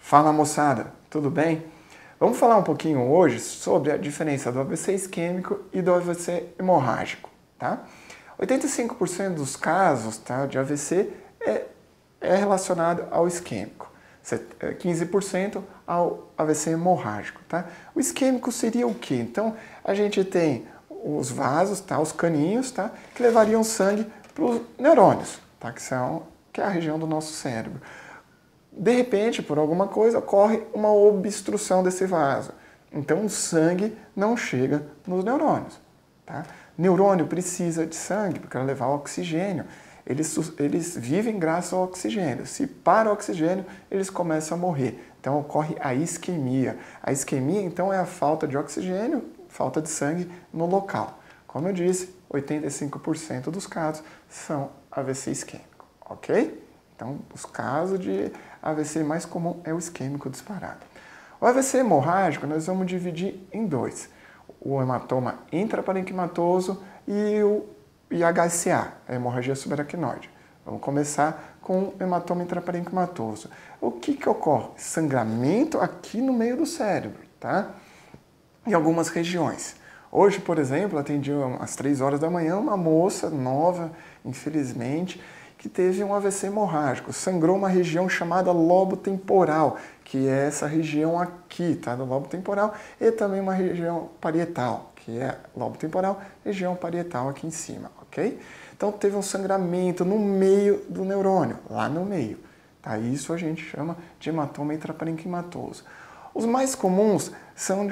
Fala moçada, tudo bem? Vamos falar um pouquinho hoje sobre a diferença do AVC isquêmico e do AVC hemorrágico, tá? 85% dos casos, tá, de AVC é relacionado ao isquêmico, 15% ao AVC hemorrágico, tá? O isquêmico seria o quê? Então, a gente tem os vasos, tá, os caninhos, tá, que levariam sangue para os neurônios, tá, que é a região do nosso cérebro. De repente, por alguma coisa, ocorre uma obstrução desse vaso. Então, o sangue não chega nos neurônios. Tá? Neurônio precisa de sangue para levar oxigênio. Eles vivem graças ao oxigênio. Se para o oxigênio, eles começam a morrer. Então, ocorre a isquemia. A isquemia, então, é a falta de oxigênio, falta de sangue no local. Como eu disse, 85% dos casos são AVC isquêmico, ok? Então, os casos de AVC mais comum é o isquêmico disparado. O AVC hemorrágico nós vamos dividir em dois. O hematoma intraparenquimatoso e o IHSA, a hemorragia subaracnoide. Vamos começar com o hematoma intraparenquimatoso. O que ocorre? Sangramento aqui no meio do cérebro, tá? Em algumas regiões. Hoje, por exemplo, atendi às 3 horas da manhã uma moça nova, infelizmente, que teve um AVC hemorrágico, sangrou uma região chamada lobo temporal, que é essa região aqui, tá, do lobo temporal, e também uma região parietal, que é lobo temporal, região parietal aqui em cima, ok? Então teve um sangramento no meio do neurônio, lá no meio, tá? Isso a gente chama de hematoma intraparenquimatoso. Os mais comuns são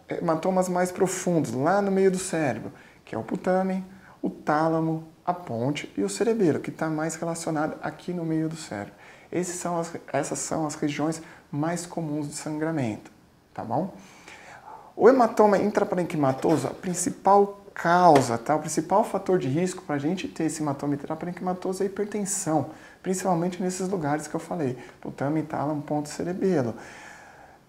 hematomas mais profundos, lá no meio do cérebro, que é o putamen, o tálamo, a ponte e o cerebelo, que está mais relacionado aqui no meio do cérebro. Essas são as regiões mais comuns de sangramento, tá bom? O hematoma intraparenquimatoso, a principal causa, tá? O principal fator de risco para a gente ter esse hematoma intraparenquimatoso é a hipertensão, principalmente nesses lugares que eu falei, putamen, tálamo, ponte, cerebelo.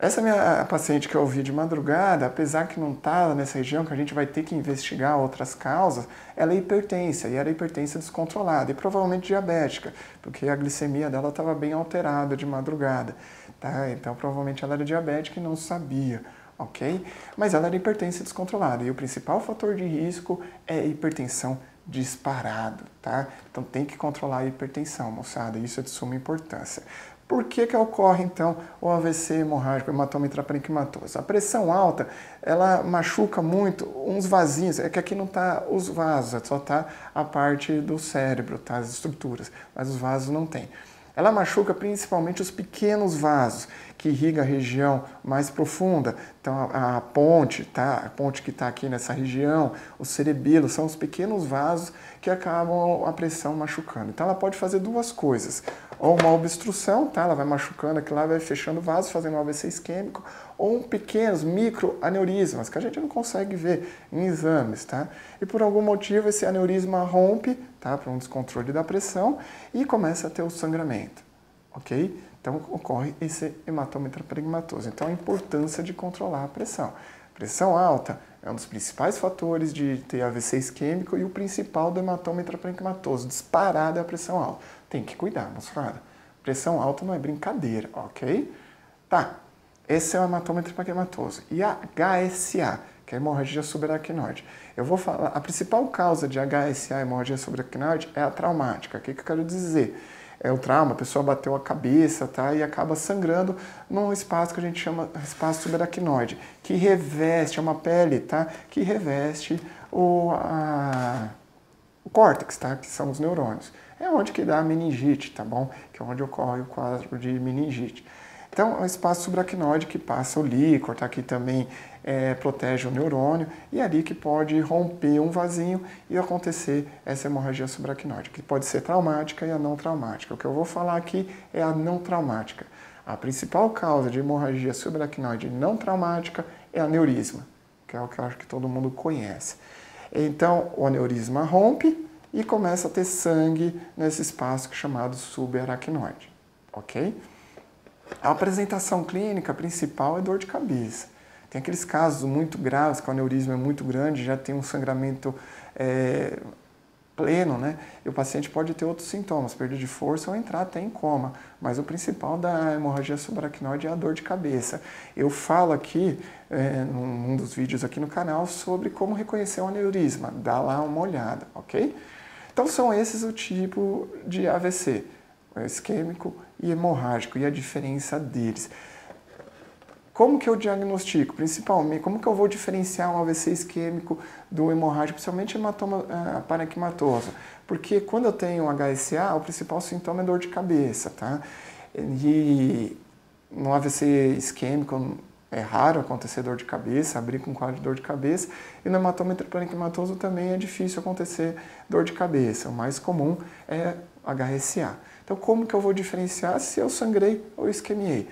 Essa minha paciente que eu ouvi de madrugada, apesar que não está nessa região, que a gente vai ter que investigar outras causas, ela é hipertensa, e era hipertensa descontrolada, e provavelmente diabética, porque a glicemia dela estava bem alterada de madrugada, tá? Então provavelmente ela era diabética e não sabia, ok? Mas ela era hipertensa descontrolada, e o principal fator de risco é hipertensão disparado, tá? Então tem que controlar a hipertensão, moçada, isso é de suma importância. Por que ocorre, então, o AVC hemorrágico, hematoma intraparenquimatoso? A pressão alta, ela machuca muito uns vasinhos, é que aqui não está os vasos, só está a parte do cérebro, tá? As estruturas, mas os vasos não tem. Ela machuca principalmente os pequenos vasos, que irrigam a região mais profunda. Então, a ponte, tá? A ponte que está aqui nessa região, o cerebelo, são os pequenos vasos que acabam a pressão machucando. Então, ela pode fazer duas coisas. Ou uma obstrução, tá? Ela vai machucando aqui lá, vai fechando o vaso, fazendo um AVC isquêmico, ou pequenos microaneurismas, que a gente não consegue ver em exames, tá? E por algum motivo esse aneurisma rompe, tá? Por um descontrole da pressão e começa a ter o sangramento, ok? Então ocorre esse hematoma intraparenquimatoso. Então a importância de controlar a pressão. Pressão alta é um dos principais fatores de ter AVC isquêmico e o principal do hematoma intraparenquimatoso. Disparado é a pressão alta. Tem que cuidar, moçada. Pressão alta não é brincadeira, ok? Tá, esse é o hematoma intraparenquimatoso. E a HSA, que é a hemorragia subaracnoide. Eu vou falar, a principal causa de HSA, hemorragia subaracnoide, é a traumática. O que eu quero dizer? É o trauma, a pessoa bateu a cabeça, tá? E acaba sangrando num espaço que a gente chama espaço subaracnoide, que reveste, é uma pele, tá? Que reveste o córtex, tá? Que são os neurônios. É onde que dá a meningite, tá bom? Que é onde ocorre o quadro de meningite. Então, é o espaço subaracnoide que passa o líquor, tá? Que também protege o neurônio, e é ali que pode romper um vasinho e acontecer essa hemorragia subaracnoide, que pode ser traumática e a não traumática. O que eu vou falar aqui é a não traumática. A principal causa de hemorragia subaracnoide não traumática é aneurisma, que é o que eu acho que todo mundo conhece. Então, o aneurisma rompe e começa a ter sangue nesse espaço chamado subaracnoide, ok? A apresentação clínica principal é dor de cabeça. Tem aqueles casos muito graves, que o aneurisma é muito grande, já tem um sangramento pleno, né? E o paciente pode ter outros sintomas, perda de força ou entrar até em coma. Mas o principal da hemorragia subaracnoide é a dor de cabeça. Eu falo aqui, num dos vídeos aqui no canal, sobre como reconhecer um aneurisma. Dá lá uma olhada, ok? Então são esses o tipo de AVC, isquêmico e hemorrágico, e a diferença deles. Como que eu diagnostico? Principalmente, como que eu vou diferenciar um AVC isquêmico do hemorrágico, principalmente hematoma parenquimatoso? Porque quando eu tenho um HSA, o principal sintoma é dor de cabeça, tá? E no AVC isquêmico é raro acontecer dor de cabeça, abrir com quadro de dor de cabeça, e no hematoma parenquimatoso também é difícil acontecer dor de cabeça. O mais comum é HSA. Então, como que eu vou diferenciar se eu sangrei ou isquemiei?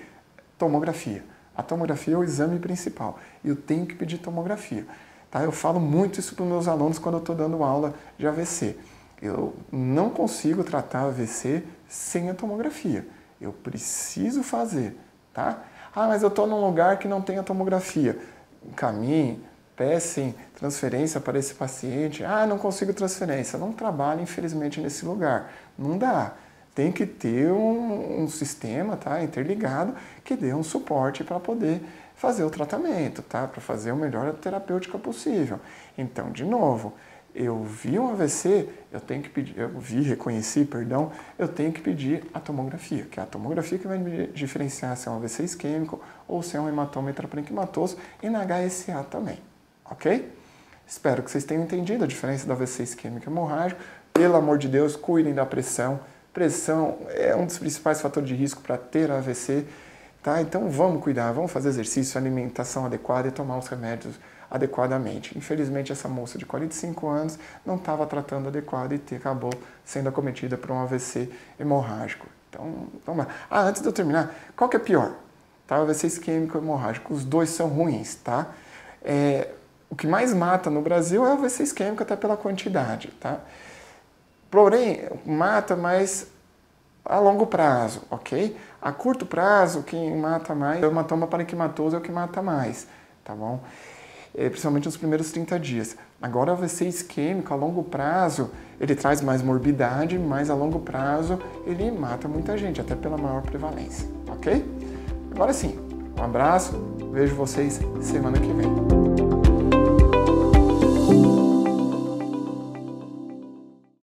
Tomografia. A tomografia é o exame principal e eu tenho que pedir tomografia. Tá? Eu falo muito isso para os meus alunos quando eu estou dando aula de AVC. Eu não consigo tratar AVC sem a tomografia. Eu preciso fazer. Tá? Ah, mas eu estou num lugar que não tem a tomografia. Encaminhe, peçam transferência para esse paciente. Ah, não consigo transferência. Não trabalho, infelizmente, nesse lugar. Não dá. Tem que ter um sistema, tá, interligado que dê um suporte para poder fazer o tratamento, tá, para fazer a melhor terapêutica possível. Então, de novo, eu vi um AVC, eu tenho que pedir a tomografia, que é a tomografia que vai me diferenciar se é um AVC isquêmico ou se é um hematoma intraparenquimatoso e na HSA também, ok? Espero que vocês tenham entendido a diferença do AVC isquêmico e hemorrágico. Pelo amor de Deus, cuidem da pressão. Pressão é um dos principais fatores de risco para ter AVC, tá? Então vamos cuidar, vamos fazer exercício, alimentação adequada e tomar os remédios adequadamente. Infelizmente essa moça de 45 anos não estava tratando adequado e acabou sendo acometida por um AVC hemorrágico. Então, vamos lá. Ah, antes de eu terminar, qual que é pior? Tá? O AVC isquêmico e hemorrágico, os dois são ruins, tá? O que mais mata no Brasil é o AVC isquêmico, até pela quantidade, tá? Porém, mata mais a longo prazo, ok? A curto prazo, quem mata mais é o hematoma parenquimatoso, é o que mata mais, tá bom? Principalmente nos primeiros 30 dias. Agora, o AVC isquêmico, a longo prazo, ele traz mais morbidade, mas a longo prazo ele mata muita gente, até pela maior prevalência, ok? Agora sim, um abraço, vejo vocês semana que vem.